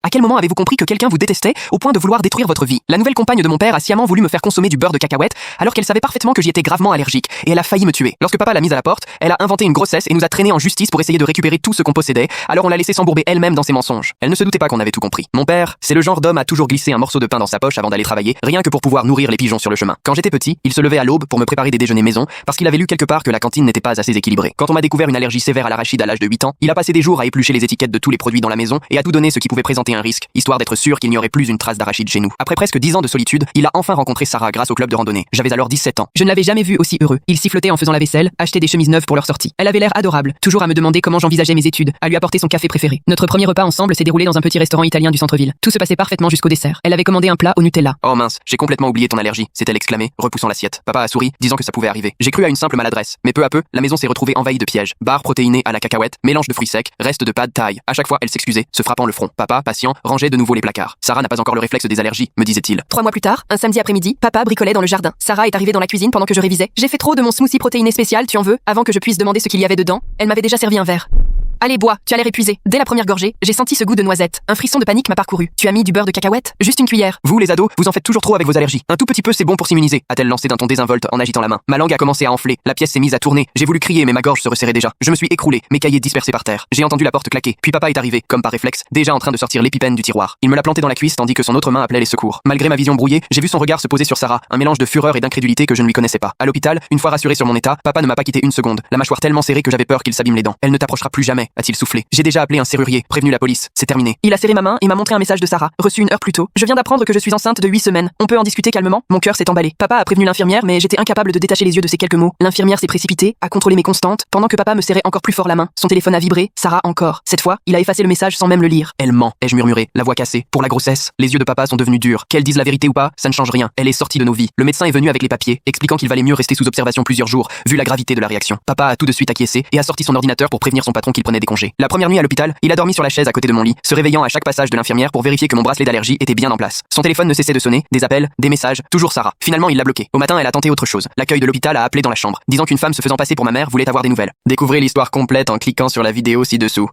À quel moment avez-vous compris que quelqu'un vous détestait au point de vouloir détruire votre vie? La nouvelle compagne de mon père a sciemment voulu me faire consommer du beurre de cacahuète alors qu'elle savait parfaitement que j'y étais gravement allergique et elle a failli me tuer. Lorsque papa l'a mise à la porte, elle a inventé une grossesse et nous a traînés en justice pour essayer de récupérer tout ce qu'on possédait, alors on l'a laissé s'embourber elle-même dans ses mensonges. Elle ne se doutait pas qu'on avait tout compris. Mon père, c'est le genre d'homme à toujours glisser un morceau de pain dans sa poche avant d'aller travailler, rien que pour pouvoir nourrir les pigeons sur le chemin. Quand j'étais petit, il se levait à l'aube pour me préparer des déjeuners maison parce qu'il avait lu quelque part que la cantine n'était pas assez équilibrée. Quand on m'a découvert une allergie sévère à l'arachide à l'âge de 8 ans, il a passé des jours à éplucher les étiquettes de tous les produits dans la maison et à tout donner ce qui pouvait présenter un risque, histoire d'être sûr qu'il n'y aurait plus une trace d'arachide chez nous. Après presque 10 ans de solitude, il a enfin rencontré Sarah grâce au club de randonnée. J'avais alors 17 ans. Je ne l'avais jamais vu aussi heureux. Il sifflotait en faisant la vaisselle, achetait des chemises neuves pour leur sortie. Elle avait l'air adorable, toujours à me demander comment j'envisageais mes études, à lui apporter son café préféré. Notre premier repas ensemble s'est déroulé dans un petit restaurant italien du centre-ville. Tout se passait parfaitement jusqu'au dessert. Elle avait commandé un plat au Nutella. Oh mince, j'ai complètement oublié ton allergie, s'est-elle exclamée, repoussant l'assiette. Papa a souri, disant que ça pouvait arriver. J'ai cru à une simple maladresse, mais peu à peu, la maison s'est retrouvée envahie de pièges. Barres protéinées à la cacahuète, mélange de fruits secs, reste de pâte thaï. À chaque fois, elle s'excusait, se frappant le front. Papa, patient, rangeait de nouveau les placards. Sarah n'a pas encore le réflexe des allergies, me disait-il. 3 mois plus tard, un samedi après-midi, papa bricolait dans le jardin. Sarah est arrivée dans la cuisine pendant que je révisais. J'ai fait trop de mon smoothie protéiné spécial, tu en veux? Avant que je puisse demander ce qu'il y avait dedans, elle m'avait déjà servi un verre. Allez, bois, tu as l'air épuisé. Dès la première gorgée, j'ai senti ce goût de noisette. Un frisson de panique m'a parcouru. Tu as mis du beurre de cacahuète? Juste une cuillère. Vous, les ados, vous en faites toujours trop avec vos allergies. Un tout petit peu, c'est bon pour s'immuniser, a-t-elle lancé d'un ton désinvolte en agitant la main. Ma langue a commencé à enfler. La pièce s'est mise à tourner. J'ai voulu crier, mais ma gorge se resserrait déjà. Je me suis écroulé, mes cahiers dispersés par terre. J'ai entendu la porte claquer. Puis papa est arrivé, comme par réflexe, déjà en train de sortir l'épipène du tiroir. Il me l'a planté dans la cuisse tandis que son autre main appelait les secours. Malgré ma vision brouillée, j'ai vu son regard se poser sur Sarah, un mélange de fureur et d'incrédulité que je ne lui connaissais pas. À l'hôpital, une fois rassuré sur mon état, papa ne m'a pas quitté une seconde. La mâchoire tellement serrée que j'avais peur qu'il s'abîme les dents. Elle ne t'approchera plus jamais, a-t-il soufflé. J'ai déjà appelé un serrurier, prévenu la police. C'est terminé. Il a serré ma main et m'a montré un message de Sarah, reçu une heure plus tôt. Je viens d'apprendre que je suis enceinte de 8 semaines. On peut en discuter calmement? Mon cœur s'est emballé. Papa a prévenu l'infirmière, mais j'étais incapable de détacher les yeux de ces quelques mots. L'infirmière s'est précipitée, a contrôlé mes constantes, pendant que papa me serrait encore plus fort la main. Son téléphone a vibré, Sarah encore. Cette fois, il a effacé le message sans même le lire. Elle ment, ai-je murmuré, la voix cassée. Pour la grossesse, les yeux de papa sont devenus durs. Qu'elle dise la vérité ou pas, ça ne change rien. Elle est sortie de nos vies. Le médecin est venu avec les papiers, expliquant qu'il valait mieux rester sous observation plusieurs jours, vu la gravité de la réaction. Papa a tout de suite acquiescé et a sorti son ordinateur pour prévenir son patron qu'il prenait des congés. La première nuit à l'hôpital, il a dormi sur la chaise à côté de mon lit, se réveillant à chaque passage de l'infirmière pour vérifier que mon bracelet d'allergie était bien en place. Son téléphone ne cessait de sonner, des appels, des messages, toujours Sarah. Finalement, il l'a bloqué. Au matin, elle a tenté autre chose. L'accueil de l'hôpital a appelé dans la chambre, disant qu'une femme se faisant passer pour ma mère voulait avoir des nouvelles. Découvrez l'histoire complète en cliquant sur la vidéo ci-dessous.